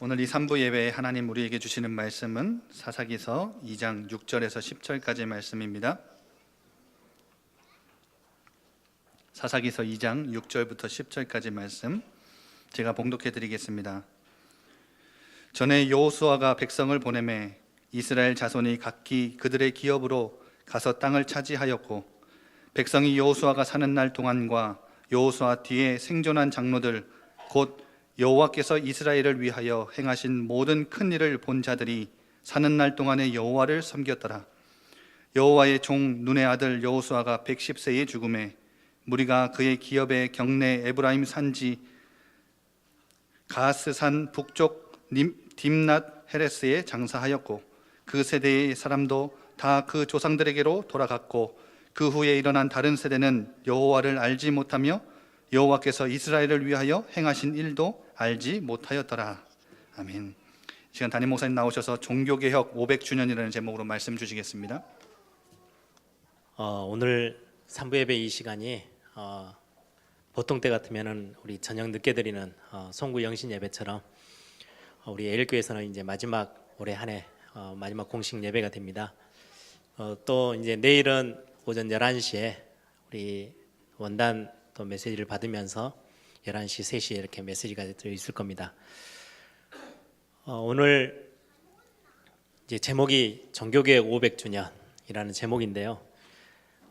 오늘 이 3부 예배에 하나님 우리에게 주시는 말씀은 사사기서 2장 6절에서 10절까지의 말씀입니다. 사사기서 2장 6절부터 10절까지 말씀 제가 봉독해 드리겠습니다. 전에 여호수아가 백성을 보내매 이스라엘 자손이 각기 그들의 기업으로 가서 땅을 차지하였고, 백성이 여호수아가 사는 날 동안과 여호수아 뒤에 생존한 장로들 곧 여호와께서 이스라엘을 위하여 행하신 모든 큰 일을 본 자들이 사는 날 동안에 여호와를 섬겼더라. 여호와의 종 눈의 아들 여호수아가 110세에 죽음에 무리가 그의 기업의 경내 에브라임 산지 가스산 북쪽 딥낫 헤레스에 장사하였고, 그 세대의 사람도 다 그 조상들에게로 돌아갔고, 그 후에 일어난 다른 세대는 여호와를 알지 못하며 여호와께서 이스라엘을 위하여 행하신 일도 알지 못하였더라. 아멘. 이 시간 담임 목사님 나오셔서 종교개혁 500주년이라는 제목으로 말씀 주시겠습니다. 오늘 3부 예배 이 시간이 보통 때 같으면은 우리 저녁 늦게 드리는 송구 영신 예배처럼 우리 에일교회에서는 이제 마지막 올해 한 해 마지막 공식 예배가 됩니다. 또 이제 내일은 오전 11시에 우리 원단 또 메시지를 받으면서 11시, 3시에 이렇게 메시지가 들어 있을 겁니다. 오늘 이제 제목이 종교개혁 500주년이라는 제목인데요.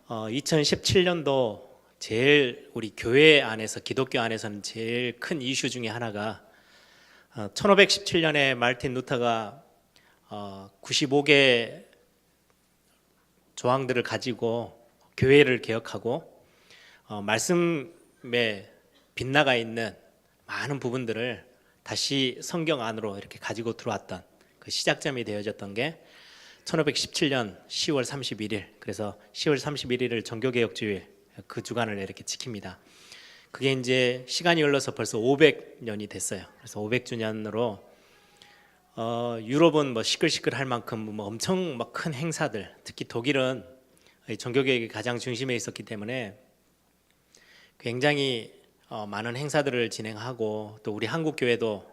2017년도 제일 우리 교회 안에서, 기독교 안에서는 제일 큰 이슈 중에 하나가 1517년에 마르틴 루터가 95개 조항들을 가지고 교회를 개혁하고 말씀에 빗나가 있는 많은 부분들을 다시 성경 안으로 이렇게 가지고 들어왔던 그 시작점이 되어졌던 게 1517년 10월 31일, 그래서 10월 31일을 종교개혁주일 그 주간을 이렇게 지킵니다. 그게 이제 시간이 흘러서 벌써 500년이 됐어요. 그래서 500주년으로 유럽은 뭐 시끌시끌할 만큼 뭐 엄청 막 큰 행사들, 특히 독일은 종교개혁이 가장 중심에 있었기 때문에 굉장히 많은 행사들을 진행하고, 또 우리 한국 교회도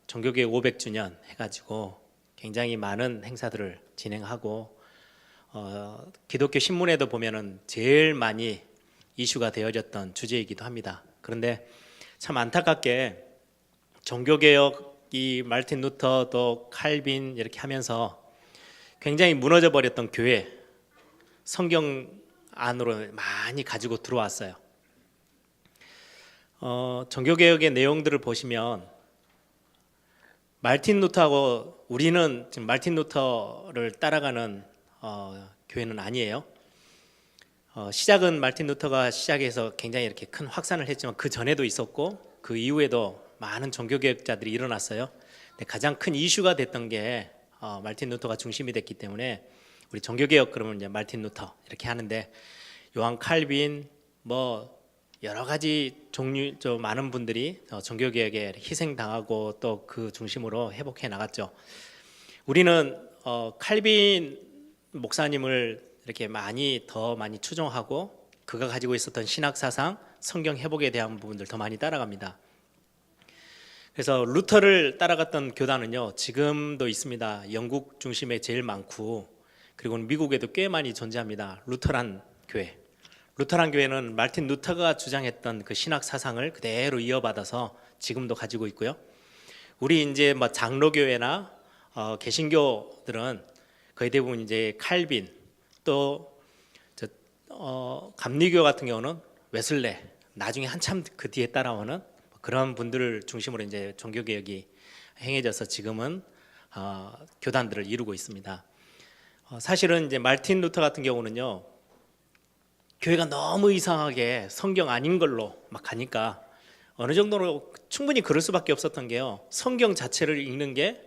종교개혁 500주년 해가지고 굉장히 많은 행사들을 진행하고, 기독교 신문에도 보면은 제일 많이 이슈가 되어졌던 주제이기도 합니다. 그런데 참 안타깝게 종교개혁이 마르틴 루터 또 칼빈 이렇게 하면서 굉장히 무너져 버렸던 교회, 성경 안으로 많이 가지고 들어왔어요. 종교개혁의 내용들을 보시면 마르틴 루터하고, 우리는 지금 마르틴 루터를 따라가는 교회는 아니에요. 시작은 마르틴 루터가 시작해서 굉장히 이렇게 큰 확산을 했지만 그 전에도 있었고 그 이후에도 많은 종교개혁자들이 일어났어요. 근데 가장 큰 이슈가 됐던 게 마르틴 루터가 중심이 됐기 때문에 우리 종교개혁 그러면 이제 마르틴 루터 이렇게 하는데, 요한 칼빈 뭐 여러 가지 종류 많은 분들이 종교개혁에 희생당하고 또 그 중심으로 회복해 나갔죠. 우리는 칼빈 목사님을 이렇게 더 많이 추종하고 그가 가지고 있었던 신학 사상, 성경 회복에 대한 부분들 더 많이 따라갑니다. 그래서 루터를 따라갔던 교단은요 지금도 있습니다. 영국 중심에 제일 많고, 그리고 미국에도 꽤 많이 존재합니다. 루터란 교회. 루터란 교회는 마르틴 루터가 주장했던 그 신학 사상을 그대로 이어받아서 지금도 가지고 있고요. 우리 이제 뭐 장로교회나 개신교들은 거의 대부분 이제 칼빈, 또 감리교 같은 경우는 웨슬레, 나중에 한참 그 뒤에 따라오는 그런 분들을 중심으로 이제 종교개혁이 행해져서 지금은 교단들을 이루고 있습니다. 사실은 이제 마르틴 루터 같은 경우는요, 교회가 너무 이상하게 성경 아닌 걸로 막 가니까 어느 정도로 충분히 그럴 수밖에 없었던 게요, 성경 자체를 읽는 게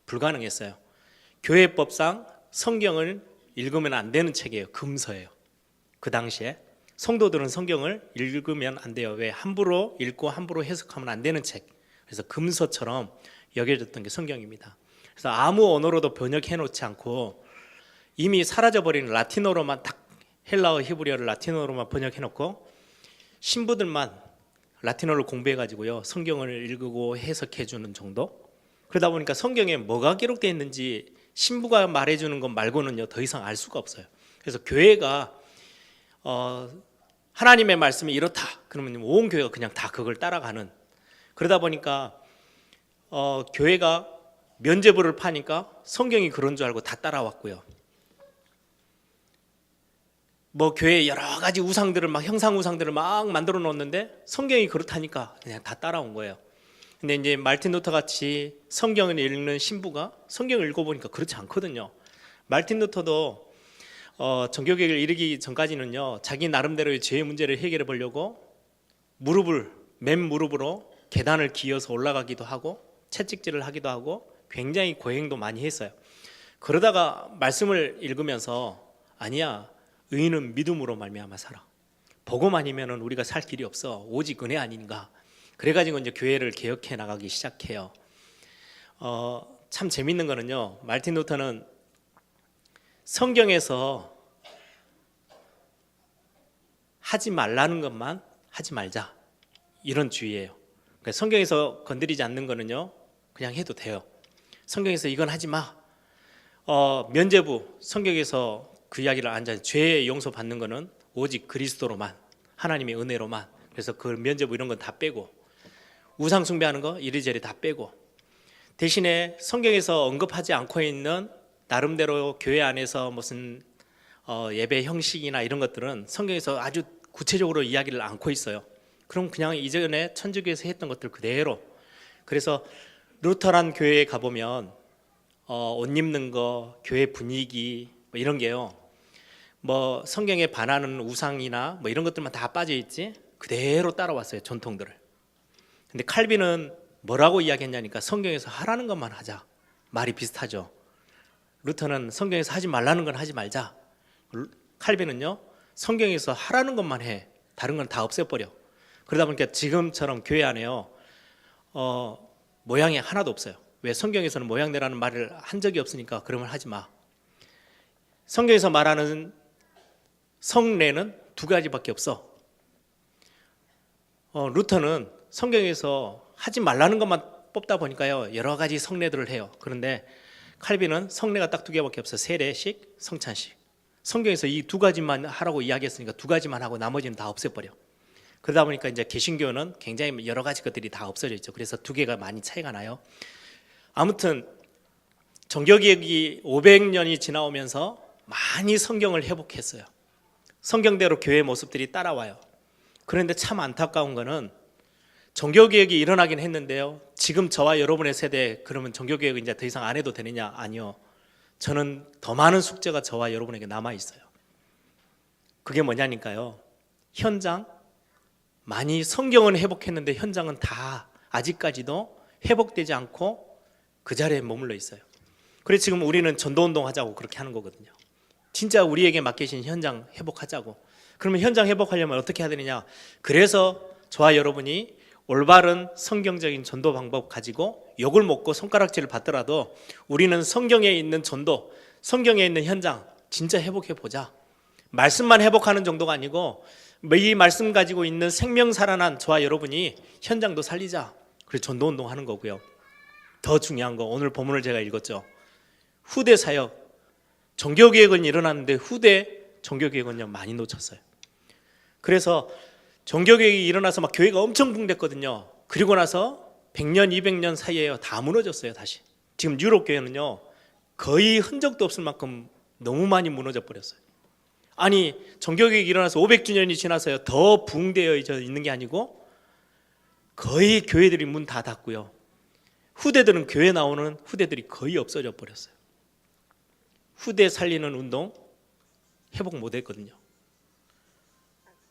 불가능했어요. 교회법상 성경을 읽으면 안 되는 책이에요. 금서예요. 그 당시에 성도들은 성경을 읽으면 안 돼요. 왜? 함부로 읽고 함부로 해석하면 안 되는 책. 그래서 금서처럼 여겨졌던 게 성경입니다. 그래서 아무 언어로도 번역해 놓지 않고 이미 사라져버린 라틴어로만 딱, 헬라어 히브리어를 라틴어로만 번역해 놓고 신부들만 라틴어를 공부해 가지고요 성경을 읽고 해석해 주는 정도. 그러다 보니까 성경에 뭐가 기록되어 있는지 신부가 말해 주는 것 말고는요 더 이상 알 수가 없어요. 그래서 교회가 하나님의 말씀이 이렇다 그러면 온 교회가 그냥 다 그걸 따라가는. 그러다 보니까 교회가 면죄부를 파니까 성경이 그런 줄 알고 다 따라왔고요. 뭐 교회에 여러 가지 우상들을 막 형상 우상들을 막 만들어 놓았는데 성경이 그렇다니까 그냥 다 따라온 거예요. 근데 이제 말틴 루터 같이 성경을 읽는 신부가 성경을 읽어보니까 그렇지 않거든요. 말틴 루터도 정교개혁을 이르기 전까지는요 자기 나름대로의 죄의 문제를 해결해 보려고 맨 무릎으로 계단을 기어서 올라가기도 하고 채찍질을 하기도 하고 굉장히 고행도 많이 했어요. 그러다가 말씀을 읽으면서 아니야, 의인은 믿음으로 말미암아 살아. 복음아니면은 우리가 살 길이 없어. 오직 은혜 아닌가. 그래가지고 이제 교회를 개혁해 나가기 시작해요. 참 재밌는 거는요. 말틴 루터는 성경에서 하지 말라는 것만 하지 말자 이런 주의예요. 그러니까 성경에서 건드리지 않는 거는요 그냥 해도 돼요. 성경에서 이건 하지 마. 면죄부 성경에서 그 이야기를 앉아 죄의 용서 받는 거는 오직 그리스도로만 하나님의 은혜로만. 그래서 그 면죄부 이런 건 다 빼고 우상 숭배하는 거 이리저리 다 빼고 대신에 성경에서 언급하지 않고 있는 나름대로 교회 안에서 무슨 예배 형식이나 이런 것들은 성경에서 아주 구체적으로 이야기를 않고 있어요. 그럼 그냥 이전에 천주교에서 했던 것들 그대로. 그래서 루터란 교회에 가보면 옷 입는 거, 교회 분위기 뭐 이런 게요 뭐 성경에 반하는 우상이나 뭐 이런 것들만 다 빠져 있지 그대로 따라왔어요, 전통들을. 근데 칼빈은 뭐라고 이야기했냐니까 성경에서 하라는 것만 하자. 말이 비슷하죠. 루터는 성경에서 하지 말라는 건 하지 말자. 칼빈은요 성경에서 하라는 것만 해. 다른 건 다 없애버려. 그러다 보니까 지금처럼 교회 안에요 모양이 하나도 없어요. 왜? 성경에서는 모양내라는 말을 한 적이 없으니까 그러면 하지 마. 성경에서 말하는 성례는 두 가지밖에 없어. 루터는 성경에서 하지 말라는 것만 뽑다 보니까요 여러 가지 성례들을 해요. 그런데 칼빈은 성례가 딱 두 개밖에 없어. 세례식, 성찬식. 성경에서 이 두 가지만 하라고 이야기했으니까 두 가지만 하고 나머지는 다 없애버려. 그러다 보니까 이제 개신교는 굉장히 여러 가지 것들이 다 없어져 있죠. 그래서 두 개가 많이 차이가 나요. 아무튼 정교개혁이 500년이 지나오면서 많이 성경을 회복했어요. 성경대로 교회의 모습들이 따라와요. 그런데 참 안타까운 거는 정교개혁이 일어나긴 했는데요 지금 저와 여러분의 세대 그러면 정교개혁 이제 더 이상 안 해도 되느냐? 아니요. 저는 더 많은 숙제가 저와 여러분에게 남아있어요. 그게 뭐냐니까요 현장 많이 성경은 회복했는데 현장은 다 아직까지도 회복되지 않고 그 자리에 머물러 있어요. 그래서 지금 우리는 전도운동 하자고 그렇게 하는 거거든요. 진짜 우리에게 맡기신 현장 회복하자고. 그러면 현장 회복하려면 어떻게 해야 되느냐? 그래서 저와 여러분이 올바른 성경적인 전도 방법 가지고 욕을 먹고 손가락질을 받더라도 우리는 성경에 있는 전도, 성경에 있는 현장 진짜 회복해 보자. 말씀만 회복하는 정도가 아니고 이 말씀 가지고 있는 생명 살아난 저와 여러분이 현장도 살리자. 그래서 전도운동 하는 거고요. 더 중요한 거 오늘 본문을 제가 읽었죠. 후대 사역, 정교개혁은 일어났는데 후대 정교개혁은요 많이 놓쳤어요. 그래서 정교개혁이 일어나서 막 교회가 엄청 붕댔거든요. 그리고 나서 100년, 200년 사이에 다 무너졌어요. 다시. 지금 유럽 교회는요 거의 흔적도 없을 만큼 너무 많이 무너져 버렸어요. 아니 정교개혁이 일어나서 500주년이 지나서요 더 붕대어 있는 게 아니고 거의 교회들이 문 다 닫고요 후대들은 교회 나오는 후대들이 거의 없어져 버렸어요. 후대 살리는 운동 회복 못했거든요.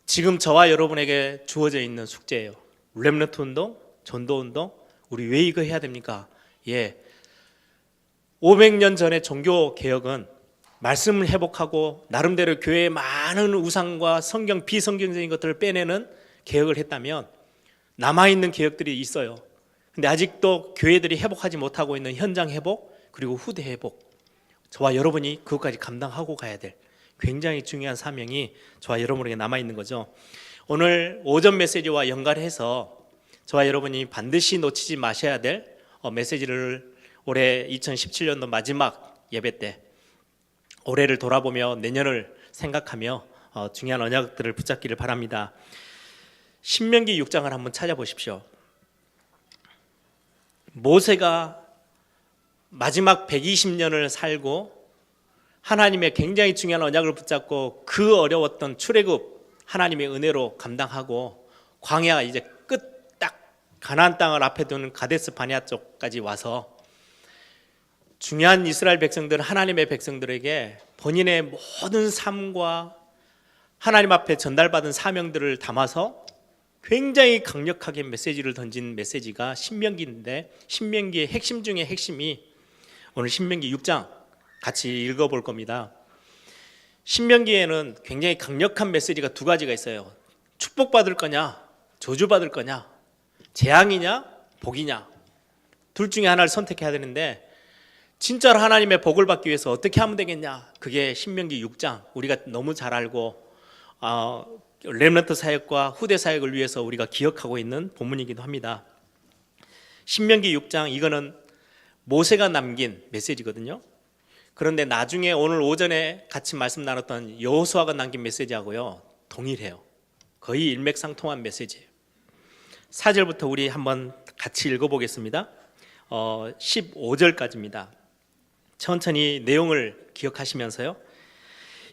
지금 저와 여러분에게 주어져 있는 숙제예요. 렘넌트 운동, 전도 운동. 우리 왜 이거 해야 됩니까? 500년 전의 종교 개혁은 말씀을 회복하고 나름대로 교회의 많은 우상과 성경 비성경적인 것들을 빼내는 개혁을 했다면 남아있는 개혁들이 있어요. 근데 아직도 교회들이 회복하지 못하고 있는 현장 회복 그리고 후대 회복, 저와 여러분이 그것까지 감당하고 가야 될 굉장히 중요한 사명이 저와 여러분에게 남아있는 거죠. 오늘 오전 메시지와 연관해서 저와 여러분이 반드시 놓치지 마셔야 될 메시지를 올해 2017년도 마지막 예배 때 올해를 돌아보며 내년을 생각하며 중요한 언약들을 붙잡기를 바랍니다. 신명기 6장을 한번 찾아보십시오. 모세가 마지막 120년을 살고 하나님의 굉장히 중요한 언약을 붙잡고 그 어려웠던 출애굽 하나님의 은혜로 감당하고 광야 이제 끝 딱 가나안 땅을 앞에 두는 가데스 바네아 쪽까지 와서 중요한 이스라엘 백성들 하나님의 백성들에게 본인의 모든 삶과 하나님 앞에 전달받은 사명들을 담아서 굉장히 강력하게 메시지를 던진 메시지가 신명기인데 신명기의 핵심 중에 핵심이 오늘 신명기 6장 같이 읽어볼 겁니다. 신명기에는 굉장히 강력한 메시지가 두 가지가 있어요. 축복받을 거냐 저주받을 거냐 재앙이냐 복이냐 둘 중에 하나를 선택해야 되는데 진짜로 하나님의 복을 받기 위해서 어떻게 하면 되겠냐, 그게 신명기 6장 우리가 너무 잘 알고 렘넌트 사역과 후대 사역을 위해서 우리가 기억하고 있는 본문이기도 합니다. 신명기 6장 이거는 모세가 남긴 메시지거든요. 그런데 나중에 오늘 오전에 같이 말씀 나눴던 여호수아가 남긴 메시지하고요 동일해요. 거의 일맥상통한 메시지예요. 4절부터 우리 한번 같이 읽어보겠습니다. 15절까지입니다. 천천히 내용을 기억하시면서요.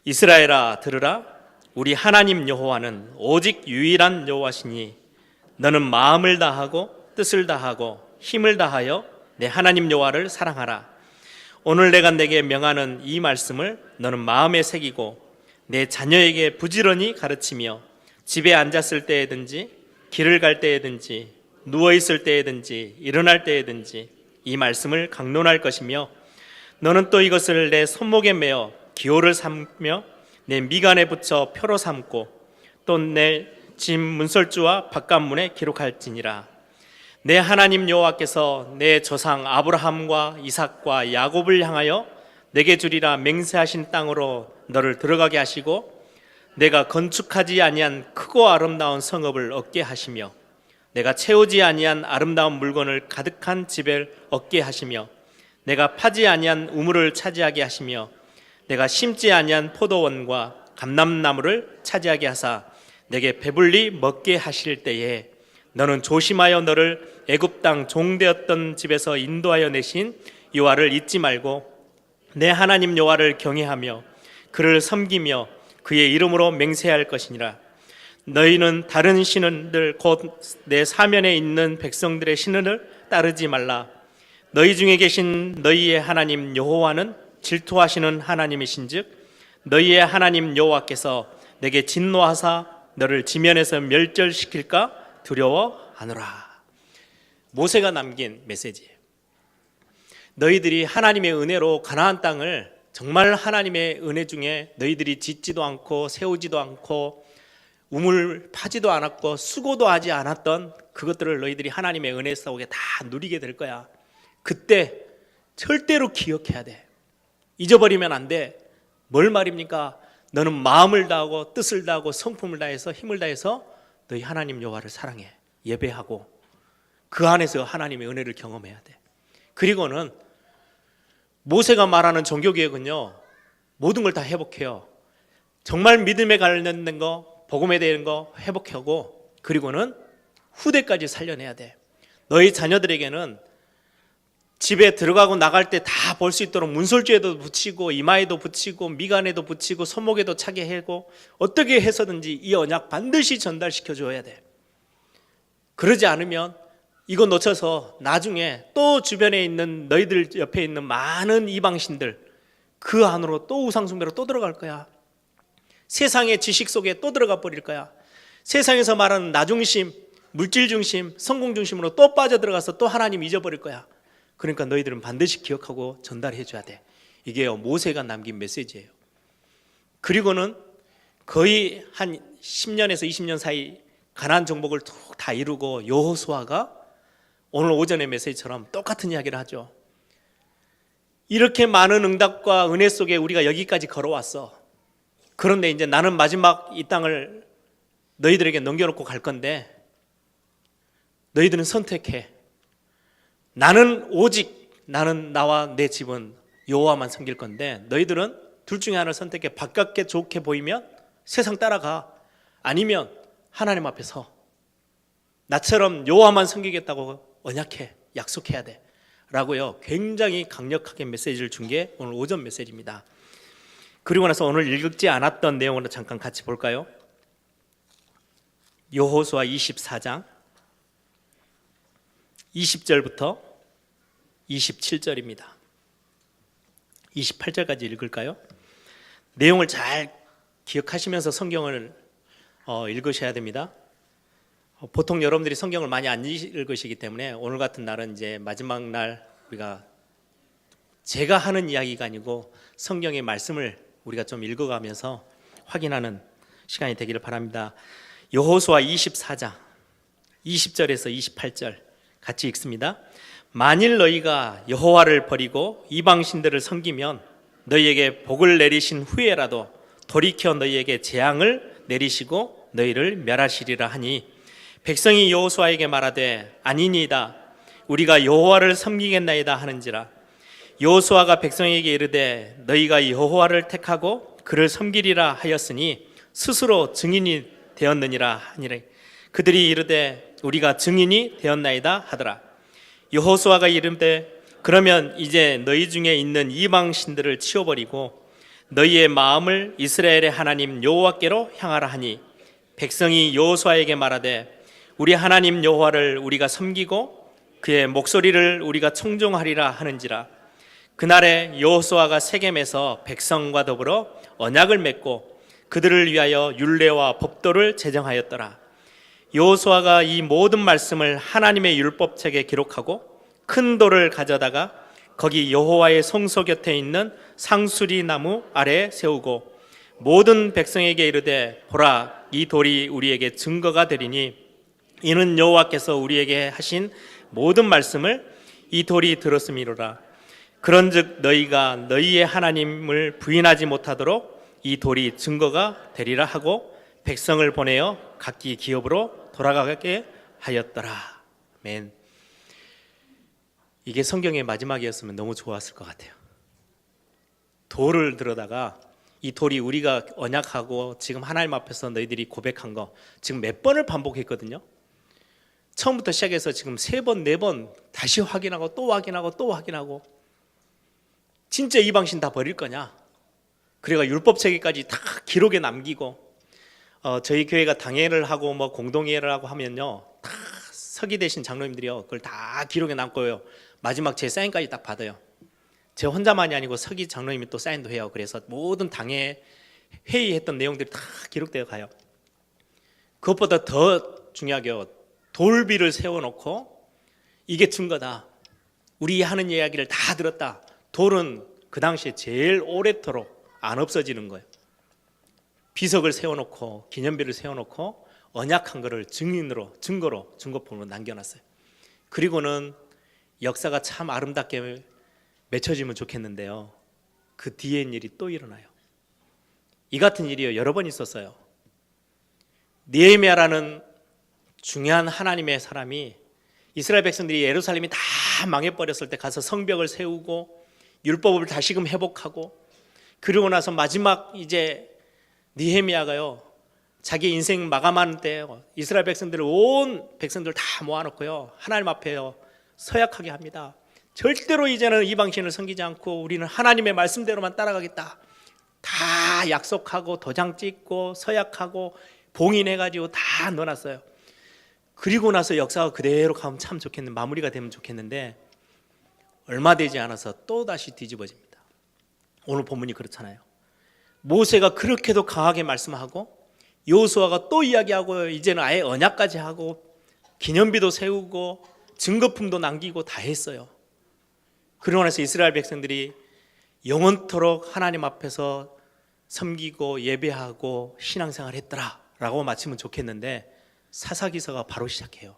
이스라엘아 들으라, 우리 하나님 여호와는 오직 유일한 여호와시니 너는 마음을 다하고 뜻을 다하고 힘을 다하여 내 하나님 여호와를 사랑하라. 오늘 내가 내게 명하는 이 말씀을 너는 마음에 새기고 내 자녀에게 부지런히 가르치며 집에 앉았을 때에든지 길을 갈 때에든지 누워있을 때에든지 일어날 때에든지 이 말씀을 강론할 것이며 너는 또 이것을 내 손목에 매어 기호를 삼며 내 미간에 붙여 표로 삼고 또 내 집 문설주와 바깥문에 기록할지니라. 내 하나님 여호와께서 내 조상 아브라함과 이삭과 야곱을 향하여 내게 주리라 맹세하신 땅으로 너를 들어가게 하시고 내가 건축하지 아니한 크고 아름다운 성읍을 얻게 하시며 내가 채우지 아니한 아름다운 물건을 가득한 집을 얻게 하시며 내가 파지 아니한 우물을 차지하게 하시며 내가 심지 아니한 포도원과 감람나무를 차지하게 하사 내게 배불리 먹게 하실 때에 너는 조심하여 너를 애굽 땅 종되었던 집에서 인도하여 내신 여호와를 잊지 말고 내 하나님 여호와를 경외하며 그를 섬기며 그의 이름으로 맹세할 것이니라. 너희는 다른 신들 곧 내 사면에 있는 백성들의 신을 따르지 말라. 너희 중에 계신 너희의 하나님 여호와는 질투하시는 하나님이신즉 너희의 하나님 여호와께서 내게 진노하사 너를 지면에서 멸절시킬까 두려워하노라. 모세가 남긴 메시지예요. 너희들이 하나님의 은혜로 가나안 땅을 정말 하나님의 은혜 중에 너희들이 짓지도 않고 세우지도 않고 우물 파지도 않았고 수고도 하지 않았던 그것들을 너희들이 하나님의 은혜 속에 다 누리게 될 거야. 그때 절대로 기억해야 돼. 잊어버리면 안 돼. 뭘 말입니까? 너는 마음을 다하고 뜻을 다하고 성품을 다해서 힘을 다해서 너희 하나님 여호와를 사랑해. 예배하고 그 안에서 하나님의 은혜를 경험해야 돼. 그리고는 모세가 말하는 종교개혁은요 모든 걸 다 회복해요. 정말 믿음에 관련된 거, 복음에 대한 거 회복하고 그리고는 후대까지 살려내야 돼. 너희 자녀들에게는 집에 들어가고 나갈 때 다 볼 수 있도록 문설주에도 붙이고 이마에도 붙이고 미간에도 붙이고 손목에도 차게 하고 어떻게 해서든지 이 언약 반드시 전달시켜 줘야 돼. 그러지 않으면 이거 놓쳐서 나중에 또 주변에 있는 너희들 옆에 있는 많은 이방신들 그 안으로 또 우상숭배로 또 들어갈 거야. 세상의 지식 속에 또 들어가 버릴 거야. 세상에서 말하는 나중심, 물질 중심, 성공 중심으로 또 빠져들어가서 또 하나님 잊어버릴 거야. 그러니까 너희들은 반드시 기억하고 전달해 줘야 돼. 이게 모세가 남긴 메시지예요. 그리고는 거의 한 10년에서 20년 사이 가나안 정복을 다 이루고 여호수아가 오늘 오전의 메시지처럼 똑같은 이야기를 하죠. 이렇게 많은 응답과 은혜 속에 우리가 여기까지 걸어왔어. 그런데 이제 나는 마지막 이 땅을 너희들에게 넘겨놓고 갈 건데 너희들은 선택해. 나는 나와 내 집은 여호와만 섬길 건데 너희들은 둘 중에 하나를 선택해. 바깥게 좋게 보이면 세상 따라가. 아니면 하나님 앞에 서. 나처럼 여호와만 섬기겠다고 언약해. 약속해야 돼. 라고요. 굉장히 강력하게 메시지를 준 게 오늘 오전 메시지입니다. 그리고 나서 오늘 읽지 않았던 내용으로 잠깐 같이 볼까요? 여호수아 24장 20절부터 27절입니다. 28절까지 읽을까요? 내용을 잘 기억하시면서 성경을 읽으셔야 됩니다. 보통 여러분들이 성경을 많이 안 읽으시기 때문에 오늘 같은 날은 이제 마지막 날 우리가 제가 하는 이야기가 아니고 성경의 말씀을 우리가 좀 읽어가면서 확인하는 시간이 되기를 바랍니다. 여호수아 24장 20절에서 28절 같이 읽습니다. 만일 너희가 여호와를 버리고 이방 신들을 섬기면 너희에게 복을 내리신 후에라도 돌이켜 너희에게 재앙을 내리시고 너희를 멸하시리라 하니 백성이 여호수아에게 말하되 아니니이다 우리가 여호와를 섬기겠나이다 하는지라. 여호수아가 백성에게 이르되 너희가 여호와를 택하고 그를 섬기리라 하였으니 스스로 증인이 되었느니라 하니라. 그들이 이르되 우리가 증인이 되었나이다 하더라. 여호수아가 이르되 그러면 이제 너희 중에 있는 이방 신들을 치워버리고 너희의 마음을 이스라엘의 하나님 여호와께로 향하라 하니 백성이 여호수아에게 말하되 우리 하나님 여호와를 우리가 섬기고 그의 목소리를 우리가 청종하리라 하는지라. 그날에 여호수아가 세겜에서 백성과 더불어 언약을 맺고 그들을 위하여 율례와 법도를 제정하였더라. 여호수아가 이 모든 말씀을 하나님의 율법책에 기록하고 큰 돌을 가져다가 거기 여호와의 성소 곁에 있는 상수리 나무 아래에 세우고 모든 백성에게 이르되 보라 이 돌이 우리에게 증거가 되리니 이는 여호와께서 우리에게 하신 모든 말씀을 이 돌이 들었음이로라. 그런즉 너희가 너희의 하나님을 부인하지 못하도록 이 돌이 증거가 되리라 하고 백성을 보내어 각기 기업으로 돌아가게 하였더라. 아멘. 이게 성경의 마지막이었으면 너무 좋았을 것 같아요. 돌을 들어다가 이 돌이 우리가 언약하고 지금 하나님 앞에서 너희들이 고백한 거 지금 몇 번을 반복했거든요. 처음부터 시작해서 지금 3번, 4번 다시 확인하고 또 확인하고 또 확인하고 진짜 이방신 다 버릴 거냐? 그래가 율법체계까지 다 기록에 남기고 저희 교회가 당회를 하고 뭐 공동회를 하고 하면요 다 서기 되신 장로님들이요 그걸 다 기록에 남고요 마지막 제 사인까지 딱 받아요. 제 혼자만이 아니고 서기 장로님이 또 사인도 해요. 그래서 모든 당회 회의했던 내용들이 다 기록되어 가요. 그것보다 더 중요하게요 돌비를 세워놓고 이게 증거다. 우리 하는 이야기를 다 들었다. 돌은 그 당시에 제일 오래도록 안 없어지는 거예요. 비석을 세워놓고 기념비를 세워놓고 언약한 거를 증거품으로 남겨놨어요. 그리고는 역사가 참 아름답게 맺혀지면 좋겠는데요. 그 뒤엔 일이 또 일어나요. 이 같은 일이요 여러 번 있었어요. 느헤미야라는 중요한 하나님의 사람이 이스라엘 백성들이 예루살렘이 다 망해버렸을 때 가서 성벽을 세우고 율법을 다시금 회복하고 그리고 나서 마지막 이제 느헤미야가요 자기 인생 마감하는 때 이스라엘 백성들을 온 백성들 다 모아놓고요 하나님 앞에요 서약하게 합니다. 절대로 이제는 이방신을 섬기지 않고 우리는 하나님의 말씀대로만 따라가겠다. 다 약속하고 도장 찍고 서약하고 봉인해가지고 다 넣어놨어요. 그리고 나서 역사가 그대로 가면 참 좋겠는 마무리가 되면 좋겠는데 얼마 되지 않아서 또 다시 뒤집어집니다. 오늘 본문이 그렇잖아요. 모세가 그렇게도 강하게 말씀하고 여호수아가 또 이야기하고 이제는 아예 언약까지 하고 기념비도 세우고 증거품도 남기고 다 했어요. 그러고 나서 이스라엘 백성들이 영원토록 하나님 앞에서 섬기고 예배하고 신앙생활 했더라 라고 마치면 좋겠는데 사사기서가 바로 시작해요.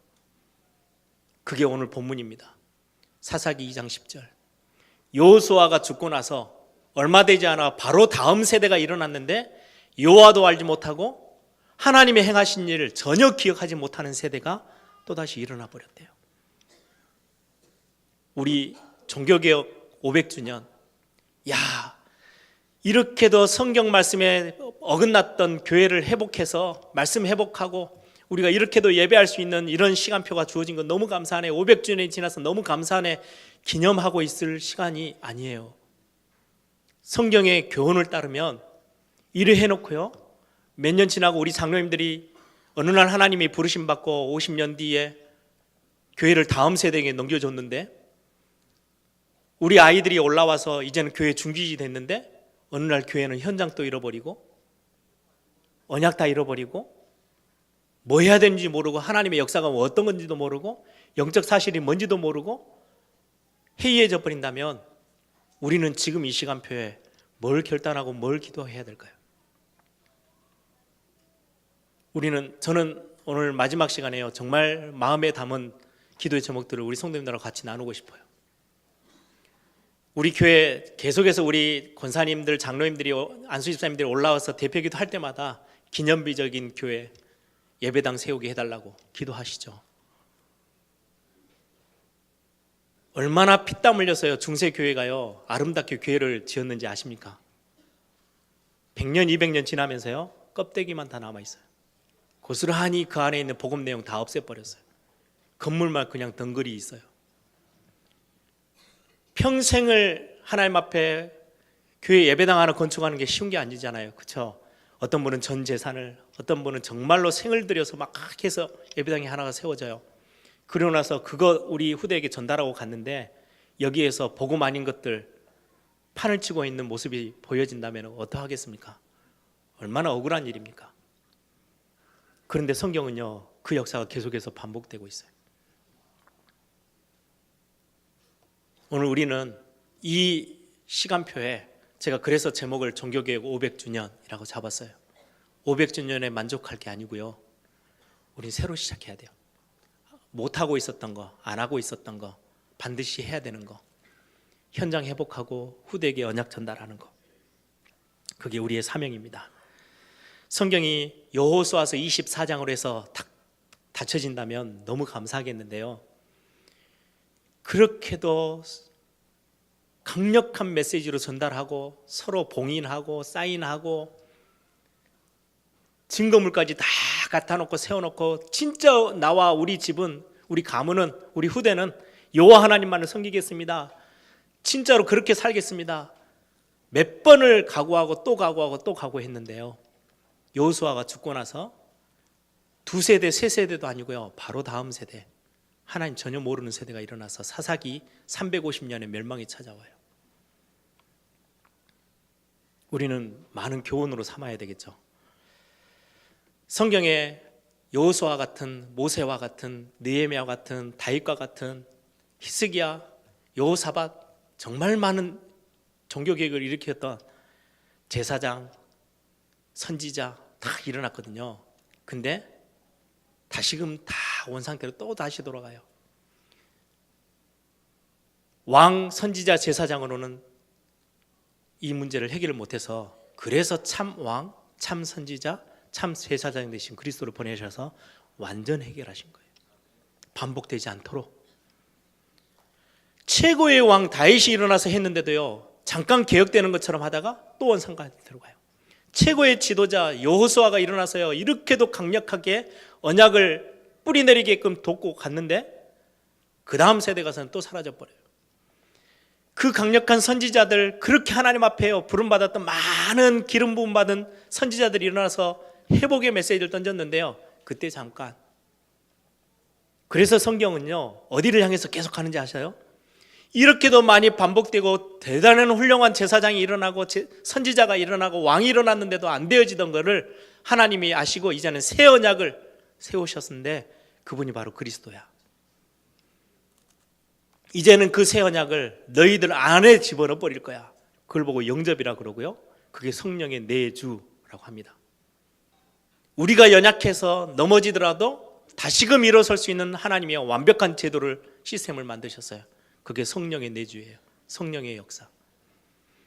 그게 오늘 본문입니다. 사사기 2장 10절. 여호수아가 죽고 나서 얼마 되지 않아 바로 다음 세대가 일어났는데 여호와도 알지 못하고 하나님의 행하신 일을 전혀 기억하지 못하는 세대가 또다시 일어나 버렸대요. 우리 종교개혁 500주년, 야, 이렇게도 성경 말씀에 어긋났던 교회를 회복해서 말씀 회복하고 우리가 이렇게도 예배할 수 있는 이런 시간표가 주어진 건 너무 감사하네. 500주년이 지나서 너무 감사하네. 기념하고 있을 시간이 아니에요. 성경의 교훈을 따르면 이래 해놓고요, 몇 년 지나고 우리 장로님들이 어느 날 하나님이 부르심 받고 50년 뒤에 교회를 다음 세대에게 넘겨줬는데, 우리 아이들이 올라와서 이제는 교회 중직이 됐는데 어느 날 교회는 현장 또 잃어버리고 언약 다 잃어버리고 뭐 해야 되는지 모르고 하나님의 역사가 어떤 건지도 모르고 영적 사실이 뭔지도 모르고 해이해져 버린다면 우리는 지금 이 시간표에 뭘 결단하고 뭘 기도해야 될까요? 저는 오늘 마지막 시간에요, 정말 마음에 담은 기도의 제목들을 우리 성도님들하고 같이 나누고 싶어요. 우리 교회 계속해서 우리 권사님들, 장로님들이, 안수집사님들이 올라와서 대표기도 할 때마다 기념비적인 교회 예배당 세우게 해달라고 기도하시죠. 얼마나 피땀 흘려서요 중세교회가요 아름답게 교회를 지었는지 아십니까? 100년 200년 지나면서요 껍데기만 다 남아있어요. 고스란히 그 안에 있는 복음 내용 다 없애버렸어요. 건물만 그냥 덩그리 있어요. 평생을 하나님 앞에 교회 예배당 하나 건축하는 게 쉬운 게 아니잖아요, 그렇죠? 어떤 분은 전 재산을, 어떤 분은 정말로 생을 들여서 막 해서 예배당이 하나가 세워져요. 그러고 나서 그거 우리 후대에게 전달하고 갔는데 여기에서 복음 아닌 것들 판을 치고 있는 모습이 보여진다면 어떡하겠습니까? 얼마나 억울한 일입니까? 그런데 성경은요 그 역사가 계속해서 반복되고 있어요. 오늘 우리는 이 시간표에 제가 그래서 제목을 종교개혁 500주년이라고 잡았어요. 500주년에 만족할 게 아니고요, 우린 새로 시작해야 돼요. 못하고 있었던 거, 안 하고 있었던 거 반드시 해야 되는 거, 현장 회복하고 후대에게 언약 전달하는 거, 그게 우리의 사명입니다. 성경이 여호수아서 24장으로 해서 딱 닫혀진다면 너무 감사하겠는데요, 그렇게도 강력한 메시지로 전달하고 서로 봉인하고 사인하고 증거물까지 다 갖다 놓고 세워놓고 진짜 나와 우리 집은, 우리 가문은, 우리 후대는 여호와 하나님만을 섬기겠습니다, 진짜로 그렇게 살겠습니다, 몇 번을 각오하고 또 각오하고 또 각오했는데요, 여호수아가 죽고 나서 두 세대 세 세대도 아니고요 바로 다음 세대, 하나님 전혀 모르는 세대가 일어나서 사사기 350년의 멸망이 찾아와요. 우리는 많은 교훈으로 삼아야 되겠죠. 성경에 여호수아 같은, 모세와 같은, 느헤미야 같은, 다윗과 같은, 히스기야, 여호사밧, 정말 많은 종교개혁을 일으켰던 제사장, 선지자 다 일어났거든요. 근데 다시금 다 원상태로 또 다시 돌아가요. 왕, 선지자, 제사장으로는 이 문제를 해결을 못해서, 그래서 참 왕, 참 선지자, 참 제사장 되신 그리스도를 보내셔서 완전 해결하신 거예요. 반복되지 않도록. 최고의 왕 다윗이 일어나서 했는데도요 잠깐 개혁되는 것처럼 하다가 또 원상까지 들어가요. 최고의 지도자 여호수아가 일어나서요 이렇게도 강력하게 언약을 뿌리내리게끔 돕고 갔는데 그 다음 세대 가서는 또 사라져버려요. 그 강력한 선지자들, 그렇게 하나님 앞에 부름받았던 많은 기름 부음 받은 선지자들이 일어나서 회복의 메시지를 던졌는데요 그때 잠깐. 그래서 성경은요 어디를 향해서 계속 가는지 아셔요? 이렇게도 많이 반복되고 대단한 훌륭한 제사장이 일어나고 선지자가 일어나고 왕이 일어났는데도 안 되어지던 것을 하나님이 아시고 이제는 새 언약을 세우셨는데 그분이 바로 그리스도야. 이제는 그 새 언약을 너희들 안에 집어넣어 버릴 거야. 그걸 보고 영접이라 그러고요, 그게 성령의 내주라고 합니다. 우리가 연약해서 넘어지더라도 다시금 일어설 수 있는 하나님의 완벽한 제도를, 시스템을 만드셨어요. 그게 성령의 내주예요. 성령의 역사.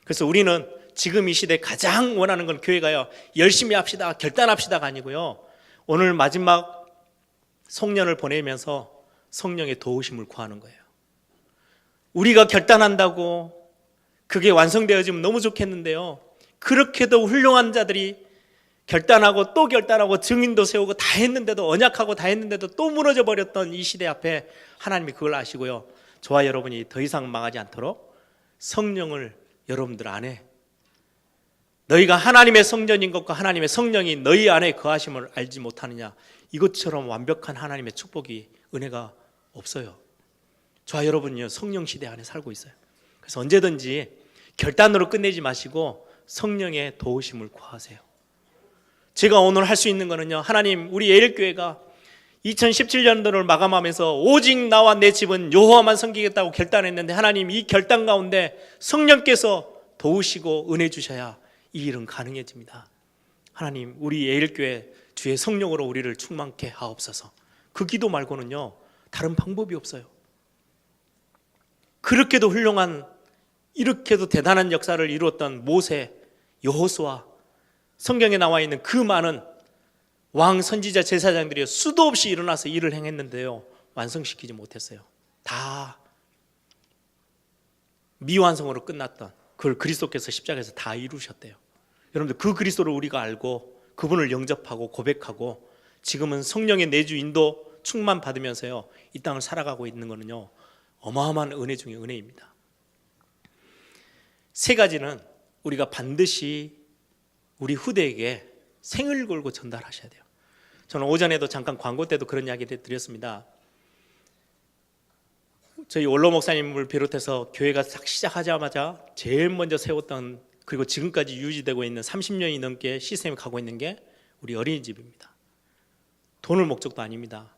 그래서 우리는 지금 이 시대에 가장 원하는 건 교회가요, 열심히 합시다, 결단합시다가 아니고요, 오늘 마지막 송년을 보내면서 성령의 도우심을 구하는 거예요. 우리가 결단한다고 그게 완성되어지면 너무 좋겠는데요, 그렇게도 훌륭한 자들이 결단하고 또 결단하고 증인도 세우고 다 했는데도, 언약하고 다 했는데도 또 무너져 버렸던 이 시대 앞에 하나님이 그걸 아시고요, 저와 여러분이 더 이상 망하지 않도록 성령을 여러분들 안에, 너희가 하나님의 성전인 것과 하나님의 성령이 너희 안에 거하심을 알지 못하느냐, 이것처럼 완벽한 하나님의 축복이, 은혜가 없어요. 저와 여러분은요, 성령 시대 안에 살고 있어요. 그래서 언제든지 결단으로 끝내지 마시고 성령의 도우심을 구하세요. 제가 오늘 할 수 있는 거는요, 하나님, 우리 예일교회가 2017년도를 마감하면서 오직 나와 내 집은 여호와만 섬기겠다고 결단했는데, 하나님, 이 결단 가운데 성령께서 도우시고 은혜 주셔야 이 일은 가능해집니다. 하나님, 우리 예일교회 주의 성령으로 우리를 충만케 하옵소서. 그 기도 말고는요, 다른 방법이 없어요. 그렇게도 훌륭한, 이렇게도 대단한 역사를 이루었던 모세, 여호수아, 성경에 나와 있는 그 많은 왕, 선지자, 제사장들이 수도 없이 일어나서 일을 행했는데요, 완성시키지 못했어요. 다 미완성으로 끝났던 그걸 그리스도께서 십자가에서 다 이루셨대요. 여러분들, 그 그리스도를 우리가 알고 그분을 영접하고 고백하고 지금은 성령의 내주 인도 충만 받으면서요, 이 땅을 살아가고 있는 거는요, 어마어마한 은혜 중에 은혜입니다. 세 가지는 우리가 반드시 우리 후대에게 생을 걸고 전달하셔야 돼요. 저는 오전에도 잠깐 광고 때도 그런 이야기를 드렸습니다. 저희 원로 목사님을 비롯해서 교회가 딱 시작하자마자 제일 먼저 세웠던, 그리고 지금까지 유지되고 있는 30년이 넘게 시스템이 가고 있는 게 우리 어린이집입니다. 돈을 목적도 아닙니다.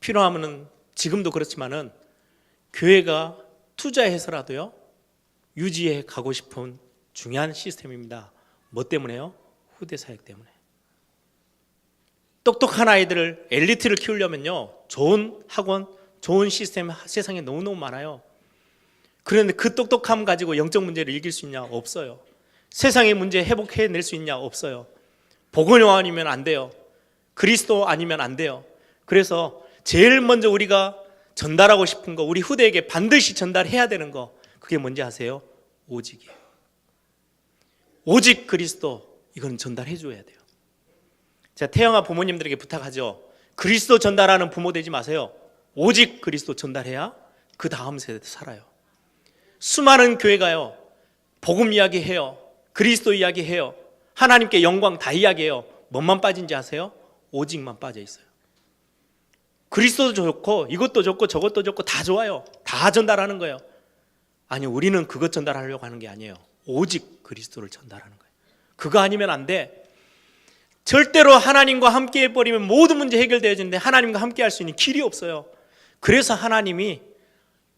필요하면은, 지금도 그렇지만은 교회가 투자해서라도요, 유지해 가고 싶은 중요한 시스템입니다. 뭐 때문에요? 후대 사역 때문에. 똑똑한 아이들을, 엘리트를 키우려면요, 좋은 학원, 좋은 시스템 세상에 너무너무 많아요. 그런데 그 똑똑함 가지고 영적 문제를 이길 수 있냐? 없어요. 세상의 문제 회복해낼 수 있냐? 없어요. 복음요 아니면 안 돼요. 그리스도 아니면 안 돼요. 그래서 제일 먼저 우리가 전달하고 싶은 거, 우리 후대에게 반드시 전달해야 되는 거, 그게 뭔지 아세요? 오직이에요. 오직 그리스도, 이건 전달해 줘야 돼요. 제가 태영아 부모님들에게 부탁하죠. 그리스도 전달하는 부모 되지 마세요. 오직 그리스도 전달해야 그 다음 세대도 살아요. 수많은 교회가요, 복음 이야기해요, 그리스도 이야기해요, 하나님께 영광 다 이야기해요. 뭐만 빠진지 아세요? 오직만 빠져 있어요. 그리스도도 좋고 이것도 좋고 저것도 좋고 다 좋아요. 다 전달하는 거예요. 아니, 우리는 그것 전달하려고 하는 게 아니에요. 오직 그리스도를 전달하는 거예요. 그거 아니면 안 돼. 절대로 하나님과 함께 해버리면 모든 문제 해결되어지는데, 하나님과 함께 할 수 있는 길이 없어요. 그래서 하나님이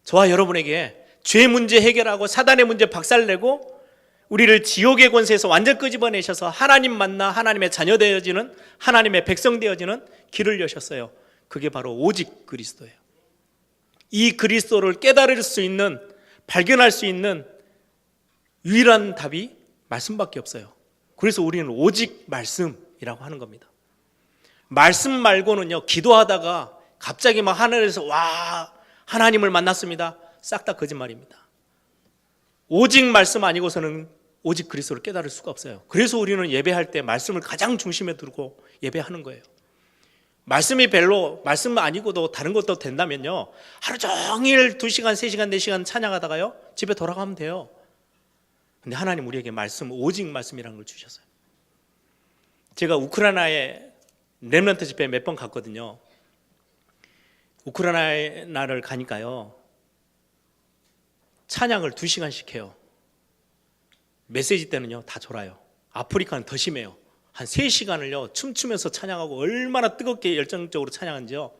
저와 여러분에게 죄 문제 해결하고 사단의 문제 박살내고 우리를 지옥의 권세에서 완전 끄집어내셔서 하나님 만나 하나님의 자녀 되어지는, 하나님의 백성 되어지는 길을 여셨어요. 그게 바로 오직 그리스도예요. 이 그리스도를 깨달을 수 있는, 발견할 수 있는 유일한 답이 말씀밖에 없어요. 그래서 우리는 오직 말씀이라고 하는 겁니다. 말씀 말고는요, 기도하다가 갑자기 막 하늘에서 와, 하나님을 만났습니다, 싹 다 거짓말입니다. 오직 말씀 아니고서는 오직 그리스도를 깨달을 수가 없어요. 그래서 우리는 예배할 때 말씀을 가장 중심에 두고 예배하는 거예요. 말씀이 별로, 말씀 아니고도 다른 것도 된다면요, 하루 종일 2시간, 3시간, 4시간 찬양하다가요, 집에 돌아가면 돼요. 근데 하나님 우리에게 말씀, 오직 말씀이라는 걸 주셨어요. 제가 우크라이나에 렘넌트 집회 몇 번 갔거든요. 우크라이나를 가니까요, 찬양을 2시간씩 해요. 메시지 때는요, 다 졸아요. 아프리카는 더 심해요. 한 3시간을요 춤추면서 찬양하고, 얼마나 뜨겁게 열정적으로 찬양한지요.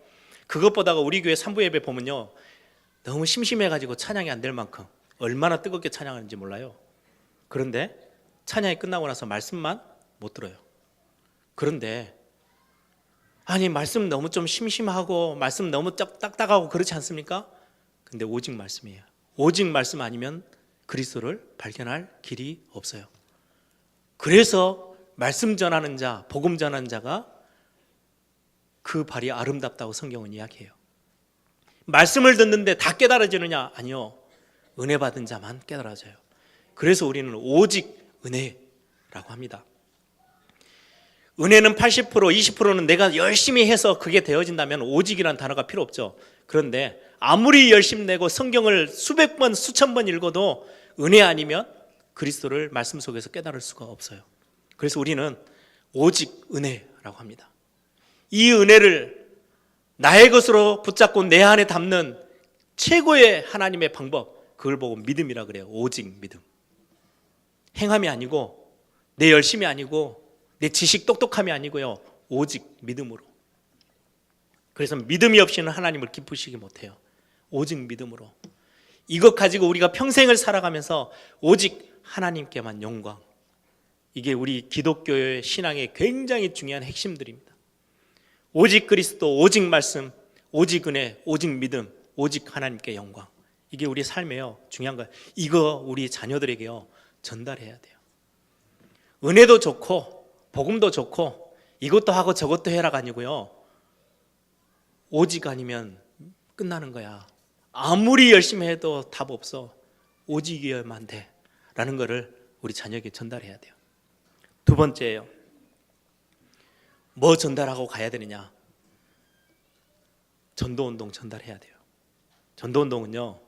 그것보다가 우리 교회 3부 예배 보면요, 너무 심심해가지고 찬양이 안 될 만큼 얼마나 뜨겁게 찬양하는지 몰라요. 그런데 찬양이 끝나고 나서 말씀만 못 들어요. 그런데 아니, 말씀 너무 좀 심심하고 말씀 너무 딱딱하고 그렇지 않습니까? 근데 오직 말씀이에요. 오직 말씀 아니면 그리스도를 발견할 길이 없어요. 그래서 말씀 전하는 자, 복음 전하는 자가 그 발이 아름답다고 성경은 이야기해요. 말씀을 듣는데 다 깨달아지느냐? 아니요. 은혜 받은 자만 깨달아져요. 그래서 우리는 오직 은혜라고 합니다. 은혜는 80%, 20%는 내가 열심히 해서 그게 되어진다면 오직이라는 단어가 필요 없죠. 그런데 아무리 열심 내고 성경을 수백 번, 수천 번 읽어도 은혜 아니면 그리스도를 말씀 속에서 깨달을 수가 없어요. 그래서 우리는 오직 은혜라고 합니다. 이 은혜를 나의 것으로 붙잡고 내 안에 담는 최고의 하나님의 방법, 그걸 보고 믿음이라 그래요. 오직 믿음. 행함이 아니고 내 열심이 아니고 내 지식 똑똑함이 아니고요. 오직 믿음으로. 그래서 믿음이 없이는 하나님을 기쁘시게 못해요. 오직 믿음으로. 이것 가지고 우리가 평생을 살아가면서 오직 하나님께만 영광. 이게 우리 기독교의 신앙의 굉장히 중요한 핵심들입니다. 오직 그리스도, 오직 말씀, 오직 은혜, 오직 믿음, 오직 하나님께 영광. 이게 우리 삶에요. 중요한 거예요. 이거 우리 자녀들에게요. 전달해야 돼요. 은혜도 좋고 복음도 좋고 이것도 하고 저것도 해라가 아니고요. 오직 아니면 끝나는 거야. 아무리 열심히 해도 답 없어. 오직이어야만 돼 라는 거를 우리 자녀에게 전달해야 돼요. 두 번째예요. 뭐 전달하고 가야 되느냐? 전도운동 전달해야 돼요. 전도운동은요,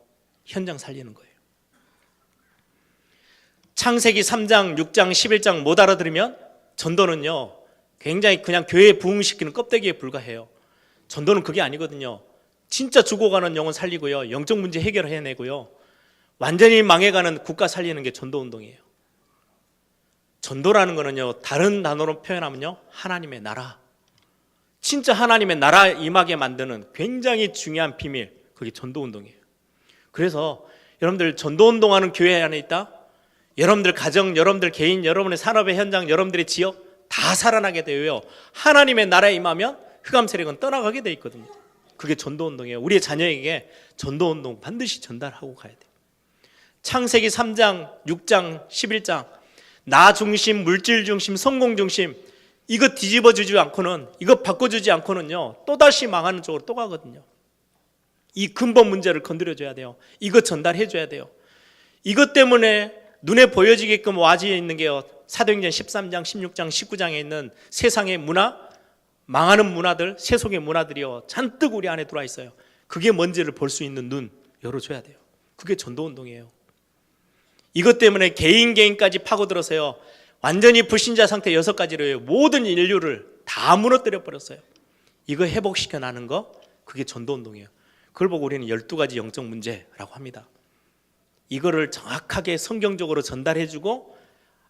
현장 살리는 거예요. 창세기 3장, 6장, 11장 못 알아들으면 전도는요, 굉장히 그냥 교회에 부흥시키는 껍데기에 불과해요. 전도는 그게 아니거든요. 진짜 죽어가는 영혼 살리고요, 영적 문제 해결해내고요, 완전히 망해가는 국가 살리는 게 전도운동이에요. 전도라는 거는요, 다른 단어로 표현하면요, 하나님의 나라. 진짜 하나님의 나라 임하게 만드는 굉장히 중요한 비밀, 그게 전도운동이에요. 그래서 여러분들 전도운동하는 교회 안에 있다? 여러분들 가정, 여러분들 개인, 여러분의 산업의 현장, 여러분들의 지역 다 살아나게 되어요. 하나님의 나라에 임하면 흑암 세력은 떠나가게 돼 있거든요. 그게 전도운동이에요. 우리의 자녀에게 전도운동 반드시 전달하고 가야 돼요. 창세기 3장, 6장, 11장 나 중심, 물질 중심, 성공 중심 이거 뒤집어주지 않고는, 이거 바꿔주지 않고는요, 또다시 망하는 쪽으로 또 가거든요. 이 근본 문제를 건드려줘야 돼요. 이거 전달해줘야 돼요. 이것 때문에 눈에 보여지게끔 와지에 있는 게요, 사도행전 13장, 16장, 19장에 있는 세상의 문화, 망하는 문화들, 세속의 문화들이요, 잔뜩 우리 안에 들어와 있어요. 그게 뭔지를 볼 수 있는 눈 열어줘야 돼요. 그게 전도운동이에요. 이것 때문에 개인까지 파고들어서요, 완전히 불신자 상태 6가지로 모든 인류를 다 무너뜨려 버렸어요. 이거 회복시켜 나는 거, 그게 전도운동이에요. 그걸 보고 우리는 12가지 영적 문제라고 합니다. 이거를 정확하게 성경적으로 전달해주고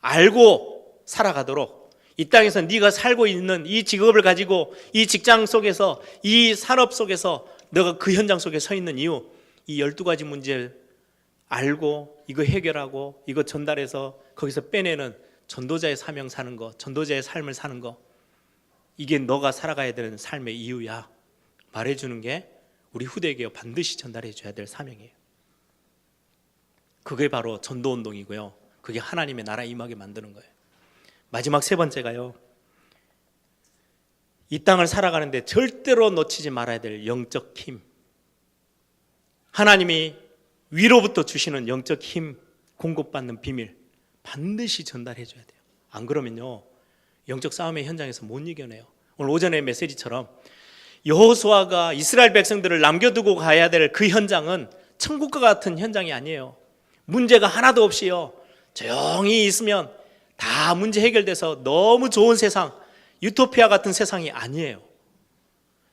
알고 살아가도록, 이 땅에서 네가 살고 있는 이 직업을 가지고 이 직장 속에서, 이 산업 속에서 너가 그 현장 속에 서 있는 이유, 이 12가지 문제를 알고 이거 해결하고 이거 전달해서 거기서 빼내는 전도자의 사명 사는 거, 전도자의 삶을 사는 거, 이게 너가 살아가야 되는 삶의 이유야 말해주는 게 우리 후대에게 반드시 전달해 줘야 될 사명이에요. 그게 바로 전도운동이고요, 그게 하나님의 나라 임하게 만드는 거예요. 마지막 세 번째가요, 이 땅을 살아가는데 절대로 놓치지 말아야 될 영적 힘. 하나님이 위로부터 주시는 영적 힘, 공급받는 비밀 반드시 전달해 줘야 돼요. 안 그러면요, 영적 싸움의 현장에서 못 이겨내요. 오늘 오전의 메시지처럼 여호수아가 이스라엘 백성들을 남겨두고 가야 될 그 현장은 천국과 같은 현장이 아니에요. 문제가 하나도 없이요, 조용히 있으면 다 문제 해결돼서 너무 좋은 세상, 유토피아 같은 세상이 아니에요.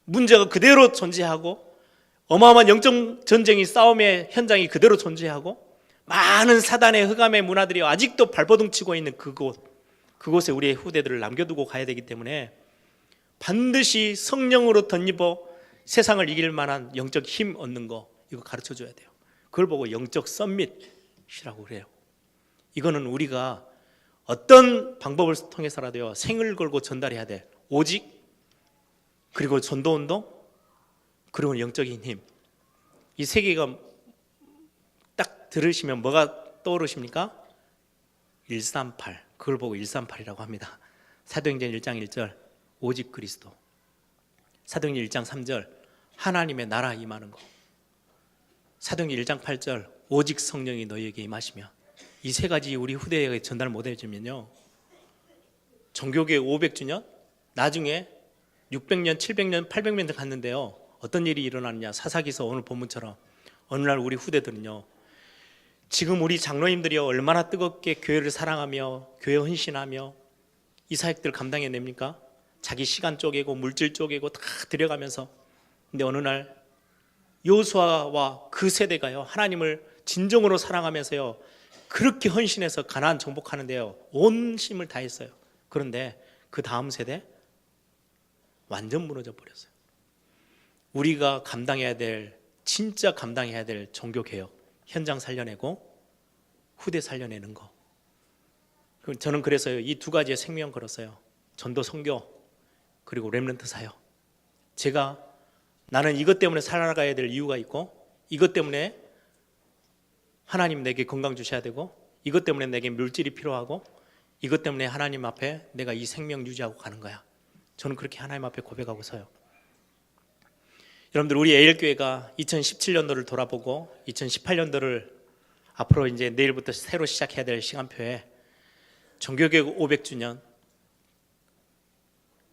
문제가 그대로 존재하고 어마어마한 영적 전쟁이, 싸움의 현장이 그대로 존재하고 많은 사단의 흑암의 문화들이 아직도 발버둥 치고 있는 그곳에 우리의 후대들을 남겨두고 가야 되기 때문에 반드시 성령으로 덧입어 세상을 이길 만한 영적 힘 얻는 거, 이거 가르쳐 줘야 돼요. 그걸 보고 영적 썸밋이라고 그래요. 이거는 우리가 어떤 방법을 통해서라도요, 생을 걸고 전달해야 돼. 오직, 그리고 전도운동, 그리고 영적인 힘. 이 세 개가 딱 들으시면 뭐가 떠오르십니까? 138. 그걸 보고 138이라고 합니다. 사도행전 1장 1절 오직 그리스도. 사도행전 1장 3절 하나님의 나라 임하는 거. 사도행전 1장 8절 오직 성령이 너희에게 임하시며. 이 세 가지 우리 후대에 전달 못 해주면요, 종교개혁 500주년 나중에 600년, 700년, 800년 갔는데요, 어떤 일이 일어났느냐. 사사기서 오늘 본문처럼 어느 날 우리 후대들은요, 지금 우리 장로님들이 얼마나 뜨겁게 교회를 사랑하며 교회 헌신하며 이 사역들 감당해냅니까? 자기 시간 쪼개고 물질 쪼개고 다 들여가면서. 근데 어느 날 여호수아와 그 세대가요, 하나님을 진정으로 사랑하면서요, 그렇게 헌신해서 가나안 정복하는데요, 온 힘을 다했어요. 그런데 그 다음 세대 완전 무너져 버렸어요. 우리가 감당해야 될, 진짜 감당해야 될 종교개혁, 현장 살려내고 후대 살려내는 거. 저는 그래서요, 이 두 가지에 생명 걸었어요. 전도 선교 그리고 렘넌트 사역. 제가 나는 이것 때문에 살아가야 될 이유가 있고, 이것 때문에 하나님 내게 건강 주셔야 되고, 이것 때문에 내게 물질이 필요하고, 이것 때문에 하나님 앞에 내가 이 생명 유지하고 가는 거야. 저는 그렇게 하나님 앞에 고백하고 서요. 여러분들, 우리 에일교회가 2017년도를 돌아보고 2018년도를 앞으로 이제 내일부터 새로 시작해야 될 시간표에 종교개혁 500주년,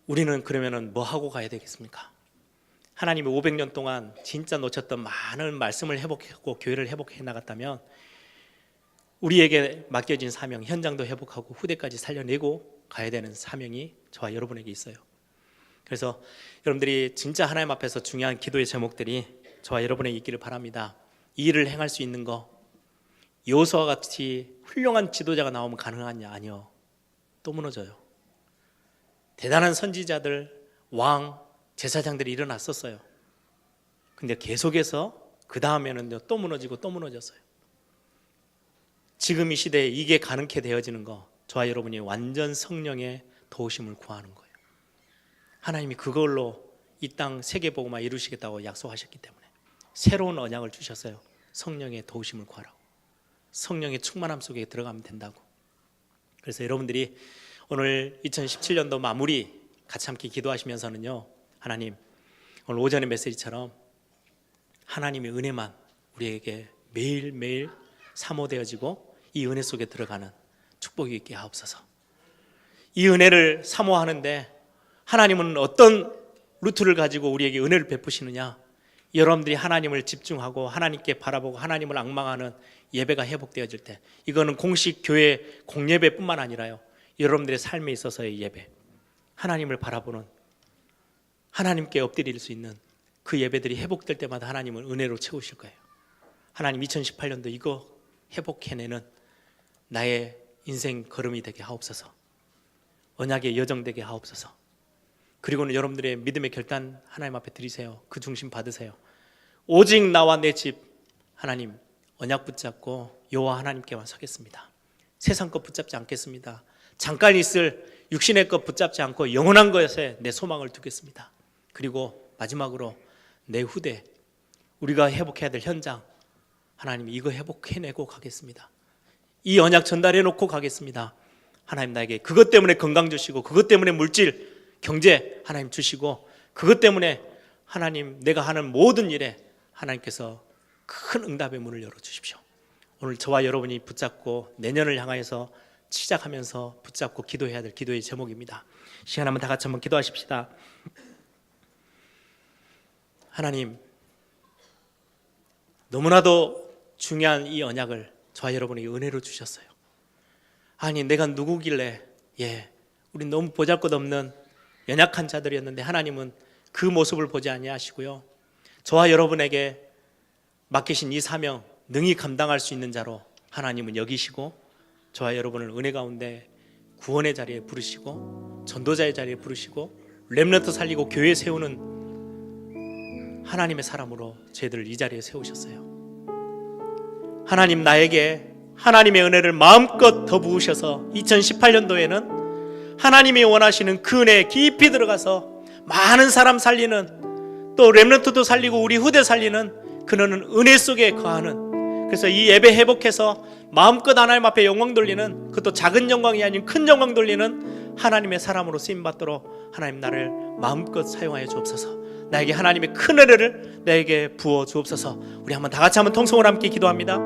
우리는 그러면은 뭐 하고 가야 되겠습니까? 하나님이 500년 동안 진짜 놓쳤던 많은 말씀을 회복하고 교회를 회복해 나갔다면, 우리에게 맡겨진 사명, 현장도 회복하고 후대까지 살려내고 가야 되는 사명이 저와 여러분에게 있어요. 그래서 여러분들이 진짜 하나님 앞에서 중요한 기도의 제목들이 저와 여러분에게 있기를 바랍니다. 이 일을 행할 수 있는 거, 여호수아와 같이 훌륭한 지도자가 나오면 가능하냐? 아니요. 또 무너져요. 대단한 선지자들, 왕, 제사장들이 일어났었어요. 근데 계속해서 그 다음에는 또 무너지고 또 무너졌어요. 지금 이 시대에 이게 가능케 되어지는 거, 저와 여러분이 완전 성령의 도우심을 구하는 거예요. 하나님이 그걸로 이 땅 세계복음화 이루시겠다고 약속하셨기 때문에 새로운 언약을 주셨어요. 성령의 도우심을 구하라고. 성령의 충만함 속에 들어가면 된다고. 그래서 여러분들이 오늘 2017년도 마무리 같이 함께 기도하시면서는요, 하나님, 오늘 오전의 메시지처럼 하나님의 은혜만 우리에게 매일매일 사모되어지고 이 은혜 속에 들어가는 축복이 있게 하옵소서. 이 은혜를 사모하는데 하나님은 어떤 루트를 가지고 우리에게 은혜를 베푸시느냐? 여러분들이 하나님을 집중하고 하나님께 바라보고 하나님을 앙망하는 예배가 회복되어질 때, 이거는 공식 교회 공예배뿐만 아니라요, 여러분들의 삶에 있어서의 예배, 하나님을 바라보는, 하나님께 엎드릴 수 있는 그 예배들이 회복될 때마다 하나님은 은혜로 채우실 거예요. 하나님, 2018년도 이거 회복해내는 나의 인생 걸음이 되게 하옵소서. 언약의 여정 되게 하옵소서. 그리고는 여러분들의 믿음의 결단 하나님 앞에 드리세요. 그 중심 받으세요. 오직 나와 내 집, 하나님 언약 붙잡고 여호와 하나님께만 서겠습니다. 세상 것 붙잡지 않겠습니다. 잠깐 있을 육신의 것 붙잡지 않고 영원한 것에 내 소망을 두겠습니다. 그리고 마지막으로 내 후대, 우리가 회복해야 될 현장, 하나님 이거 회복해내고 가겠습니다. 이 언약 전달해 놓고 가겠습니다. 하나님 나에게 그것 때문에 건강 주시고, 그것 때문에 물질, 경제 하나님 주시고, 그것 때문에 하나님 내가 하는 모든 일에 하나님께서 큰 응답의 문을 열어주십시오. 오늘 저와 여러분이 붙잡고 내년을 향하여서 시작하면서 붙잡고 기도해야 될 기도의 제목입니다. 시간 한번 다 같이 한번 기도하십시다. 하나님, 너무나도 중요한 이 언약을 저와 여러분에게 은혜로 주셨어요. 아니 내가 누구길래, 우리 너무 보잘것없는 연약한 자들이었는데 하나님은 그 모습을 보지 아니하시고요, 저와 여러분에게 맡기신 이 사명 능히 감당할 수 있는 자로 하나님은 여기시고, 저와 여러분을 은혜 가운데 구원의 자리에 부르시고, 전도자의 자리에 부르시고, 렘넌트 살리고 교회 세우는 하나님의 사람으로 저희들을 이 자리에 세우셨어요. 하나님, 나에게 하나님의 은혜를 마음껏 더 부으셔서 2018년도에는 하나님이 원하시는 그 은혜에 깊이 들어가서 많은 사람 살리는, 또 렘넌트도 살리고 우리 후대 살리는, 그는 은혜 속에 거하는 그래서 이 예배 회복해서 마음껏 하나님 앞에 영광 돌리는, 그것도 작은 영광이 아닌 큰 영광 돌리는 하나님의 사람으로 쓰임 받도록 하나님 나를 마음껏 사용하여 주옵소서. 나에게 하나님의 큰 은혜를 내게 부어 주옵소서. 우리 한번 다 같이 한번 통성으로 함께 기도합니다.